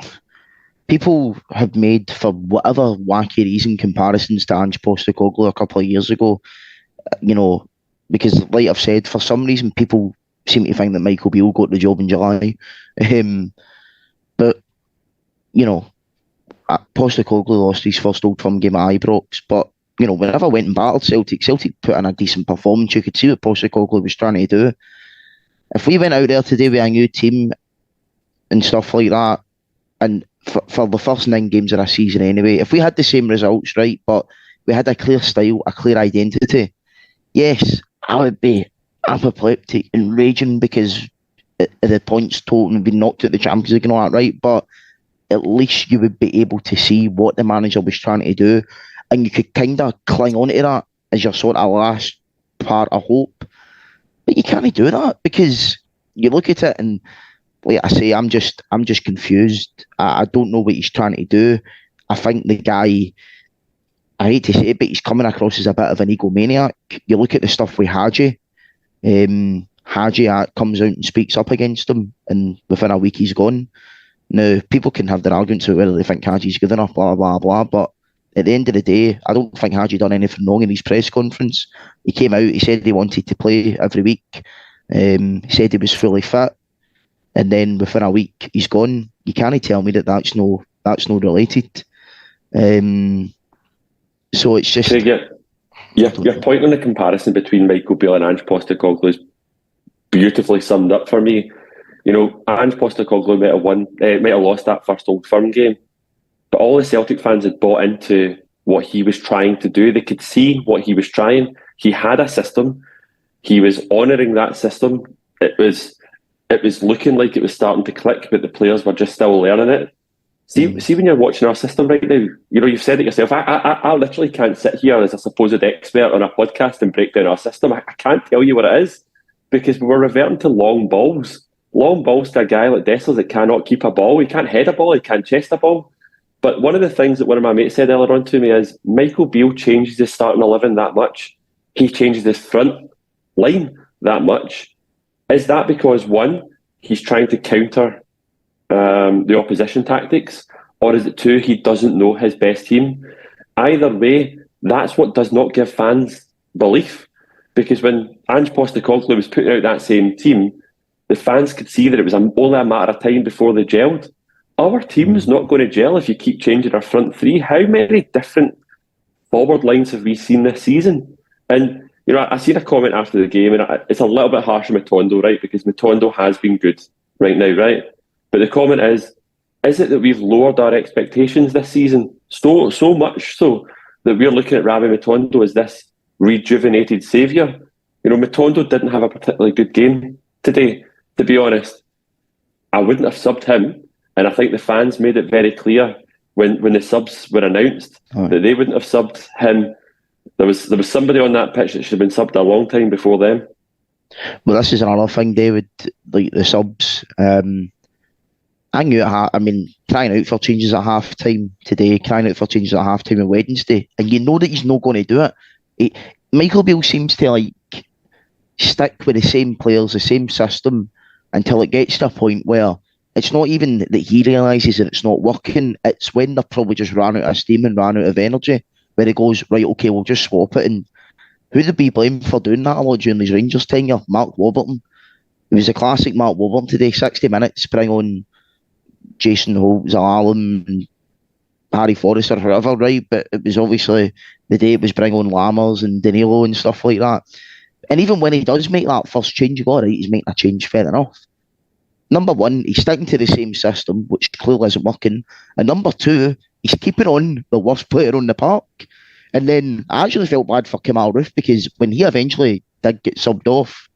people have made, for whatever wacky reason, comparisons to Ange Postecoglou a couple of years ago. You know, because like I've said, for some reason people seem to think that Michael Beale got the job in July. But, you know, Postecoglou lost his first Old Firm game at Ibrox, but, you know, whenever I went and battled Celtic put in a decent performance. You could see what Postecoglou was trying to do. If we went out there today with a new team and stuff like that, and for the first 9 games of a season anyway, if we had the same results, right, but we had a clear style, a clear identity, yes, I would be apoplectic and raging because the points total and been knocked out the Champions League and all that, right? But at least you would be able to see what the manager was trying to do, and you could kind of cling on to that as your sort of last part of hope. But you can't do that because you look at it and, like I say, I'm just confused. I don't know what he's trying to do. I think the guy, I hate to say it, but he's coming across as a bit of an egomaniac. You look at the stuff with Hadji. Hadji comes out and speaks up against him, and within a week he's gone. Now, people can have their arguments about whether they think Hadji's good enough, blah, blah, blah, but at the end of the day, I don't think Hadji done anything wrong in his press conference. He came out, he said he wanted to play every week. He said he was fully fit, and then within a week he's gone. You can't tell me that that's no related. So it's just... Your point on the comparison between Michael Beale and Ange Postecoglou is beautifully summed up for me. You know, Ange Postecoglou might have lost that first Old Firm game, but all the Celtic fans had bought into what he was trying to do. They could see what he was trying. He had a system. He was honouring that system. It was looking like it was starting to click, but the players were just still learning it. See when you're watching our system right now, you know, you've said it yourself. I literally can't sit here as a supposed expert on a podcast and break down our system. I can't tell you what it is because we're reverting to long balls to a guy like Dessers that cannot keep a ball. He can't head a ball. He can't chest a ball. But one of the things that one of my mates said earlier on to me is Michael Beale changes his starting 11 that much. He changes his front line that much. Is that because, one, he's trying to counter the opposition tactics, or is it 2, he doesn't know his best team? Either way, that's what does not give fans belief, because when Ange Postecoglou was putting out that same team, the fans could see that it was only a matter of time before they gelled. Our team's not going to gel if you keep changing our front 3. How many different forward lines have we seen this season? And, you know, I seen a comment after the game, and it's a little bit harsh on Matondo, right, because Matondo has been good right now, right? But the comment is it that we've lowered our expectations this season so much so that we're looking at Rabbi Matondo as this rejuvenated saviour? You know, Matondo didn't have a particularly good game today, to be honest. I wouldn't have subbed him, and I think the fans made it very clear when the subs were announced that they wouldn't have subbed him. There was somebody on that pitch that should have been subbed a long time before them. Well, this is another thing, David, like the subs. I knew crying out for changes at half time today, crying out for changes at half time on Wednesday, and you know that he's not going to do it. Michael Beale seems to stick with the same players, the same system, until it gets to a point where it's not even that he realises that it's not working, it's when they're probably just ran out of steam and ran out of energy, where he goes, right, okay, we'll just swap it. And who'd they be blamed for doing that a lot during his Rangers tenure? Mark Warburton. It was a classic Mark Warburton today, 60 minutes, bring on Jason Holt, Zalalem, and Harry Forrest or whoever, right? But it was obviously the day it was bring on Lammers and Danilo and stuff like that. And even when he does make that first change, you go, all right, he's making a change, fair enough. Number one, he's sticking to the same system, which clearly isn't working. And number two, he's keeping on the worst player on the park. And then I actually felt bad for Kamal Roof, because when he eventually did get subbed off,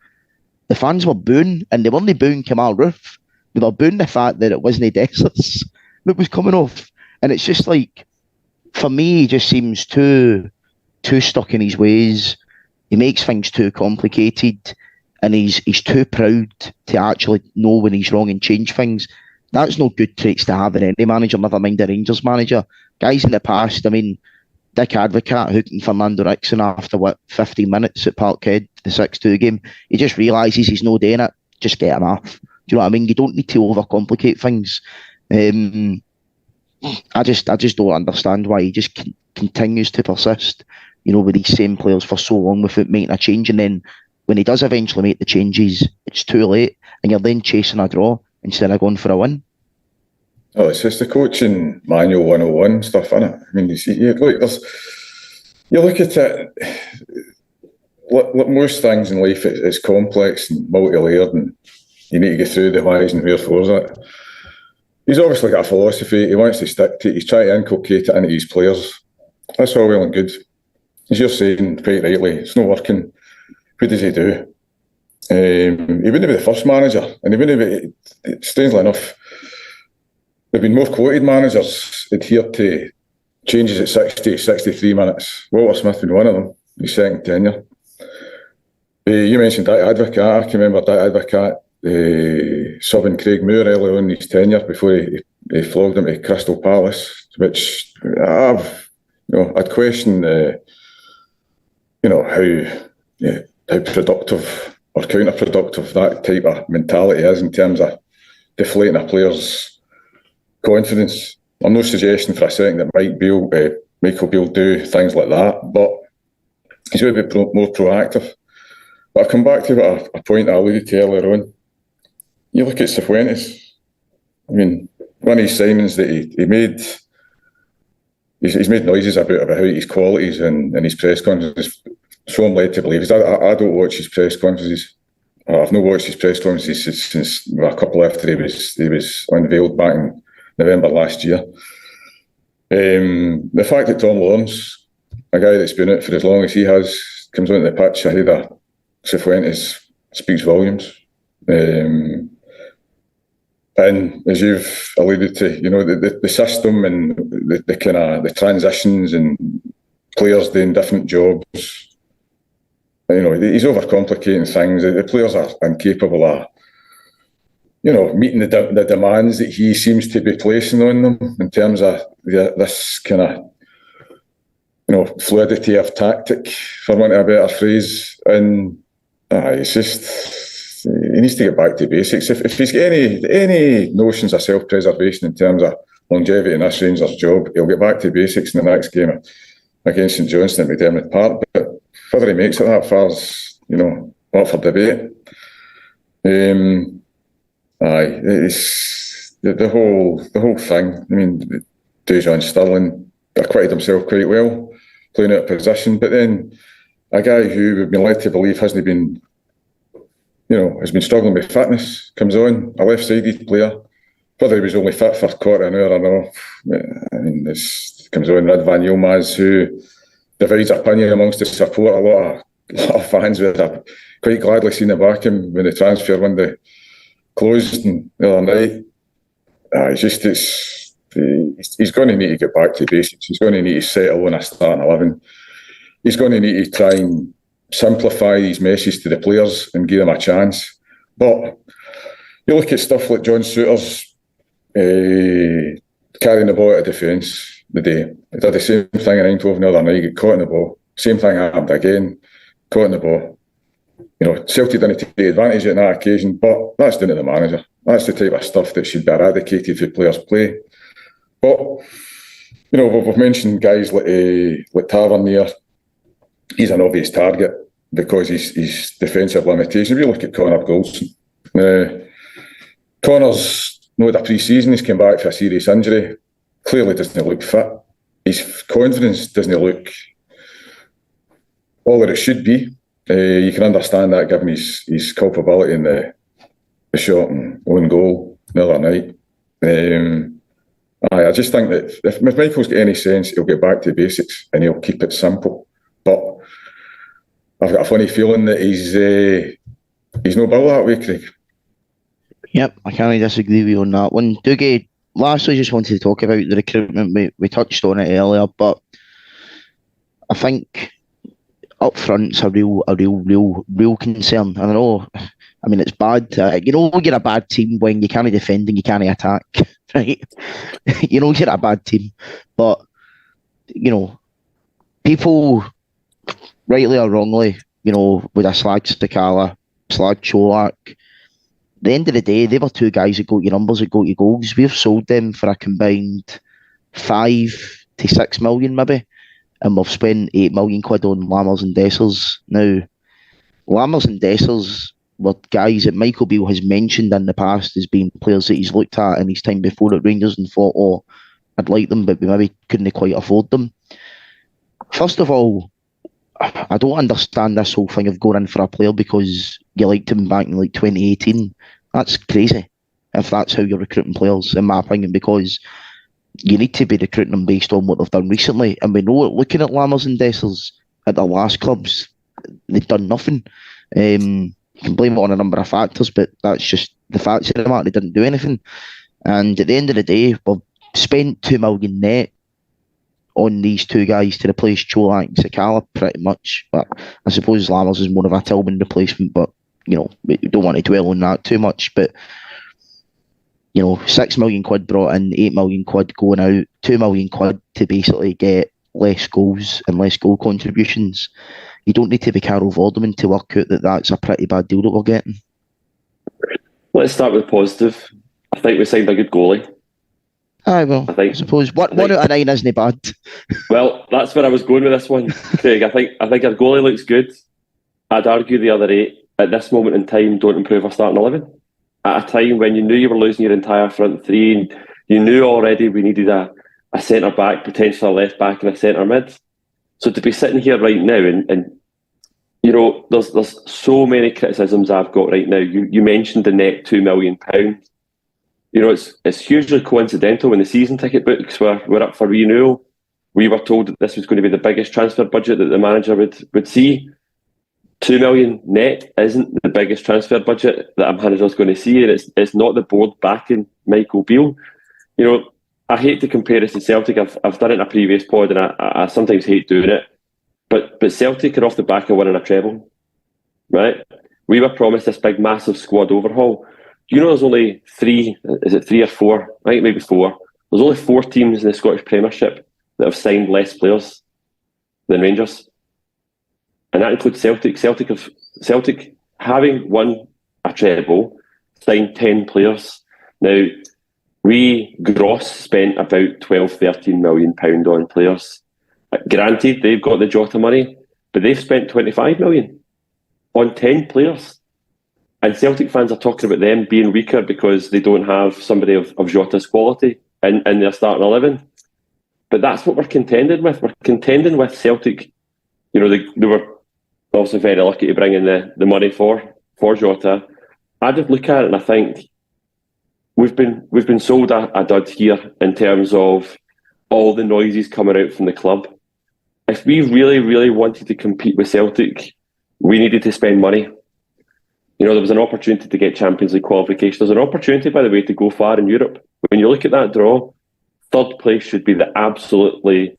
the fans were booing, and they weren't booing Kamal Roof. They were booing the fact that it wasn't Dexter's that was coming off. And it's just like, for me, he just seems too stuck in his ways. He makes things too complicated, and he's too proud to actually know when he's wrong and change things. That's no good traits to have in any manager, never mind a Rangers manager. Guys in the past, Dick Advocat hooking Fernando Nixon after 15 minutes at Parkhead, the 6-2 game. He just realises he's no doing it. Just get him off. Do you know what I mean? You don't need to overcomplicate things. I just don't understand why he just continues to persist, with these same players for so long without making a change. And then when he does eventually make the changes, it's too late, and you're then chasing a draw instead of going for a win. Oh, it's just the coaching manual 101 stuff, isn't it? You look at it, like most things in life, it's complex and multi-layered, and you need to get through the whys and wherefores of it. He's obviously got a philosophy, he wants to stick to it, he's trying to inculcate it into his players. That's all well and good. As you're saying quite rightly, it's not working. What does he do? He wouldn't be the first manager, and he wouldn't be, strangely enough, there have been more quoted managers adhered to changes at 60, 63 minutes. Walter Smith been one of them, his second tenure. You mentioned Dick Advocat. I can remember Dick Advocat subbing Craig Moore early on in his tenure before he flogged him to Crystal Palace, which I'd question how productive or counterproductive that type of mentality is in terms of deflating a player's confidence. I'm no suggesting for a second that Michael Beale do things like that, but he's got to be more proactive. But I come back to a point I alluded to earlier on. You look at Cifuentes. One of his signings that he made, he's made noises about his qualities and his press conferences. So I'm led to believe. I don't watch his press conferences. I've not watched his press conferences since a couple after he was unveiled back in November last year. The fact that Tom Lawrence, a guy that's been out for as long as he has, comes onto the pitch ahead of Cifuentes speaks volumes. And as you've alluded to, the system and the kind of the transitions and players doing different jobs. He's overcomplicating things. The players are incapable of, meeting the demands that he seems to be placing on them in terms of this kind of, fluidity of tactic, for want of a better phrase. And it's just, he needs to get back to basics. If he's got any notions of self-preservation in terms of longevity in this Rangers job, he'll get back to basics in the next game against St Johnstone at McDermott Park. But whether he makes it that far is, up for debate. It's the whole thing. Dujon Sterling acquitted himself quite well, playing out of position, but then a guy who we've been led to believe has been struggling with fitness, comes on, a left-sided player. Whether he was only fit for a quarter of an hour or not, this comes on Ridvan Yilmaz, who divides opinion amongst the support. A lot of fans would have quite gladly seen the back him when the transfer window closed the other night. He's going to need to get back to basics. He's going to need to settle on a starting 11. He's going to need to try and simplify these messages to the players and give them a chance. But you look at stuff like John Souttar's carrying the ball out of defence the day. He did the same thing in Eindhoven the other night, he got caught in the ball. Same thing happened again, caught in the ball. You know, Celtic didn't take advantage on that occasion, but that's down to the manager. That's the type of stuff that should be eradicated if players play. But, you know, we've mentioned guys like Tavernier. He's an obvious target because he's defensive limitations. We look at Connor Goldson. Connor's not had a pre-season. He's come back for a serious injury. Clearly doesn't look fit. His confidence doesn't look all that it should be. You can understand that given his culpability in the shot and own goal the other night. I just think that if Michael's got any sense, he'll get back to the basics and he'll keep it simple. But I've got a funny feeling that he's no built that way, Craig. Yep, I can't disagree with you on that one. Dougie, lastly, just wanted to talk about the recruitment. We touched on it earlier, but I think up front's a real concern. And I know, I mean, it's bad. You know, you're a bad team when you can't defend and you can't attack, right? You know, you're a bad team. But, you know, people, rightly or wrongly, you know, would have slagged Stakala, slagged Cholak. At the end of the day, they were two guys that got you numbers, that got you goals. We've sold them for a combined 5 to 6 million, maybe. And we've spent 8 million quid on Lammers and Dessers. Now, Lammers and Dessers were guys that Michael Beale has mentioned in the past as being players that he's looked at in his time before at Rangers and thought, oh, I'd like them, but we maybe couldn't quite afford them. First of all, I don't understand this whole thing of going in for a player because you liked him back in like 2018. That's crazy if that's how you're recruiting players, in my opinion, because you need to be recruiting them based on what they've done recently. And we know, looking at Lammers and Dessers at their last clubs, they've done nothing. You can blame it on a number of factors, but that's just the facts of the matter. They didn't do anything. And at the end of the day, we've spent 2 million net on these two guys to replace Cholak and Sakala pretty much. But I suppose Lammers is more of a Tillman replacement, but, you know, we don't want to dwell on that too much. But, you know, 6 million quid brought in, 8 million quid going out, 2 million quid to basically get less goals and less goal contributions. You don't need to be Carol Vorderman to work out that that's a pretty bad deal that we're getting. Let's start with positive. I think we signed a good goalie. Aye, well, I suppose one out of 9 isn't bad. Well, that's where I was going with this one, Craig. I think our goalie looks good. I'd argue the other 8 at this moment in time don't improve our starting 11. At a time when you knew you were losing your entire front three, and you knew already we needed a centre back, potentially a left back, and a centre mid. So to be sitting here right now, and you know, there's so many criticisms I've got right now. You mentioned the net £2 million. You know, it's hugely coincidental when the season ticket books were up for renewal. We were told that this was going to be the biggest transfer budget that the manager would see. 2 million net isn't the biggest transfer budget that a manager's going to see, and it's not the board backing Michael Beale. You know, I hate to compare this to Celtic. I've done it in a previous pod, and I sometimes hate doing it. But Celtic are off the back of winning a treble, right? We were promised this big, massive squad overhaul. You know, there's only 3, is it 3 or 4? I think maybe 4. There's only 4 teams in the Scottish Premiership that have signed less players than Rangers. And that includes Celtic. Celtic, having won a treble, signed 10 players. Now, we gross spent about £12-13 million on players. Granted, they've got the Jota money, but they've spent 25 million on 10 players. And Celtic fans are talking about them being weaker because they don't have somebody of Jota's quality in their starting 11. But that's what we're contending with. We're contending with Celtic. You know, they were also very lucky to bring in the money for Jota. I just look at it and I think we've been sold a dud here in terms of all the noises coming out from the club. If we really, really wanted to compete with Celtic, we needed to spend money. You know, there was an opportunity to get Champions League qualification. There's an opportunity, by the way, to go far in Europe. When you look at that draw, third place should be the absolutely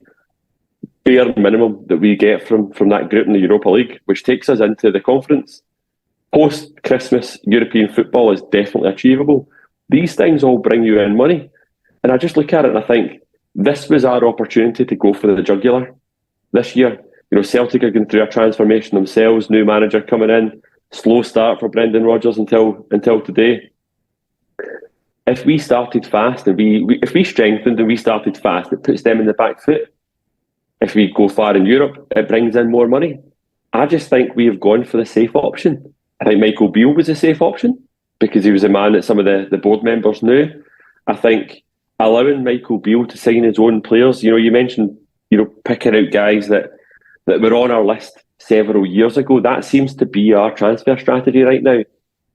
bare minimum that we get from that group in the Europa League, which takes us into the conference. Post-Christmas, European football is definitely achievable. These things all bring you in money. And I just look at it and I think, this was our opportunity to go for the jugular this year. Celtic are going through a transformation themselves, new manager coming in, slow start for Brendan Rodgers until today. If we started fast and if we strengthened and we started fast, it puts them in the back foot. If we go far in Europe, it brings in more money. I just think we have gone for the safe option. I think Michael Beale was a safe option because he was a man that some of the board members knew. I think allowing Michael Beale to sign his own players, you mentioned, picking out guys that were on our list several years ago. That seems to be our transfer strategy right now.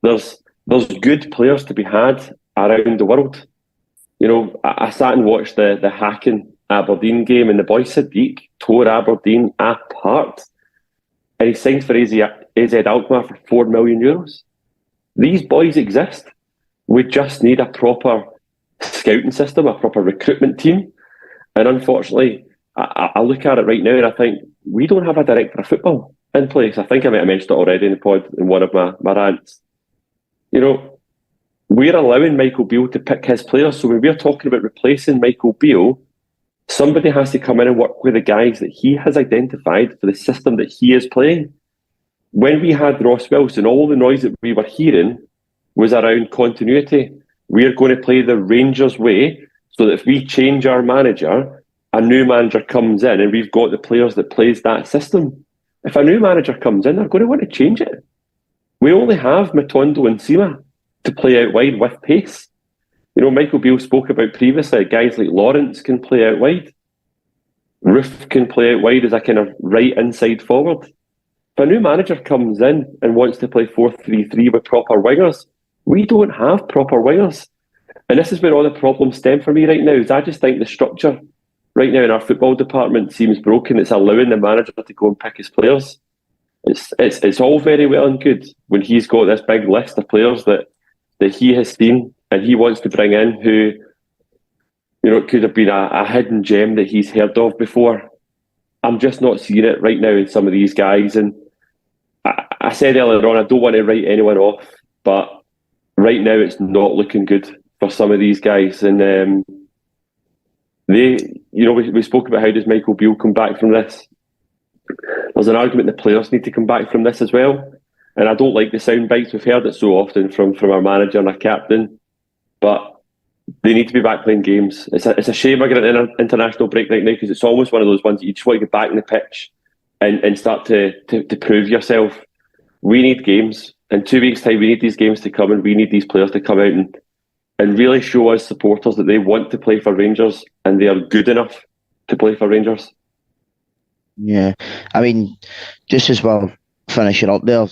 There's good players to be had around the world. I sat and watched the Häcken Aberdeen game, and the boy Sadiq tore Aberdeen apart. And he signed for AZ Alkmaar for €4 million. These boys exist. We just need a proper scouting system, a proper recruitment team. And unfortunately, I look at it right now and I think we don't have a director of football in place. I think I might have mentioned it already in the pod in one of my rants. We're allowing Michael Beale to pick his players. So when we're talking about replacing Michael Beale, somebody has to come in and work with the guys that he has identified for the system that he is playing. When we had Ross Wilson, all the noise that we were hearing was around continuity. We're going to play the Rangers way so that if we change our manager, a new manager comes in and we've got the players that plays that system. If a new manager comes in, they're going to want to change it. We only have Matondo and Sima to play out wide with pace. Michael Beale spoke about previously, guys like Lawrence can play out wide. Roof can play out wide as a kind of right inside forward. If a new manager comes in and wants to play 4-3-3 with proper wingers, we don't have proper wingers. And this is where all the problems stem for me right now, is I just think the structure right now in our football department seems broken. It's allowing the manager to go and pick his players. It's all very well and good when he's got this big list of players that he has seen and he wants to bring in who, it could have been a hidden gem that he's heard of before. I'm just not seeing it right now in some of these guys. And I said earlier on, I don't want to write anyone off, but right now it's not looking good for some of these guys. And we spoke about how does Michael Beale come back from this. There's an argument the players need to come back from this as well. And I don't like the sound bites. We've heard it so often from our manager and our captain, but they need to be back playing games. It's a shame we're getting an international break right now because it's almost one of those ones that you just want to get back in the pitch and start to prove yourself. We need games. In 2 weeks' time, we need these games to come and we need these players to come out and really show us supporters that they want to play for Rangers and they are good enough to play for Rangers. Yeah, I mean, just as well, finishing up there,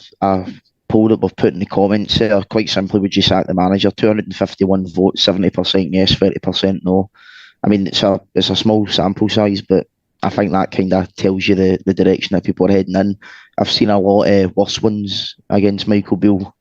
poll that we've put in the comments there, quite simply, would you sack the manager? 251 votes, 70% yes, 30% no. I mean, it's a small sample size, but I think that kind of tells you the direction that people are heading in. I've seen a lot of worse ones against Michael Beale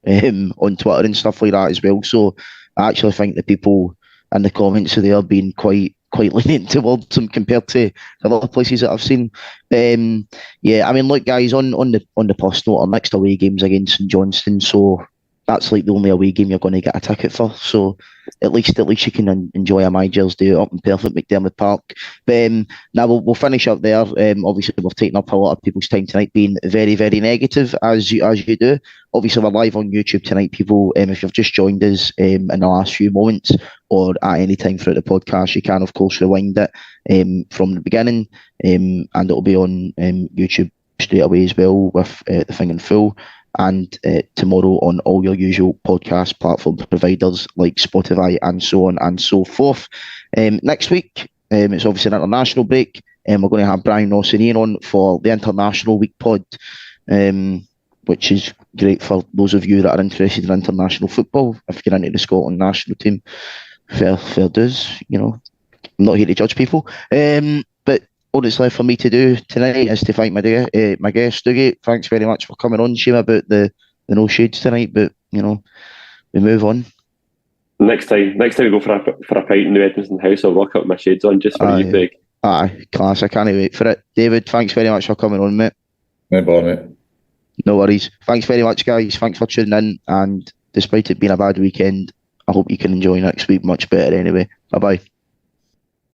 on Twitter and stuff like that as well. So I actually think the people in the comments are there being quite lenient towards him compared to the other places that I've seen. Yeah, I mean, look, guys, on the personal, our next away game's against St Johnstone, so that's like the only away game you're going to get a ticket for. So at least you can enjoy a My Gels Day up in Perth at McDermott Park. But now we'll finish up there. Obviously, we've taken up a lot of people's time tonight, being very, very negative as you do. Obviously, we're live on YouTube tonight, people. If you've just joined us in the last few moments or at any time throughout the podcast, you can, of course, rewind it from the beginning, and it'll be on YouTube straight away as well with the thing in full. And tomorrow on all your usual podcast platform providers like Spotify and so on and so forth. Next week, it's obviously an international break, and we're going to have Brian Ross and Ian on for the International Week pod, which is great for those of you that are interested in international football. If you're into the Scotland national team, fair dues. I'm not here to judge people. But all that's left for me to do tonight is to thank my guest, Dougie. Thanks very much for coming on. Shame about the no shades tonight, but we move on. Next time we go for a pint in the Edmonton house, I'll rock up my shades on just for you, Big. Aye, class. I can't wait for it. David, thanks very much for coming on, mate. No bother, mate. No worries. Thanks very much, guys. Thanks for tuning in. And despite it being a bad weekend, I hope you can enjoy next week much better anyway. Bye-bye.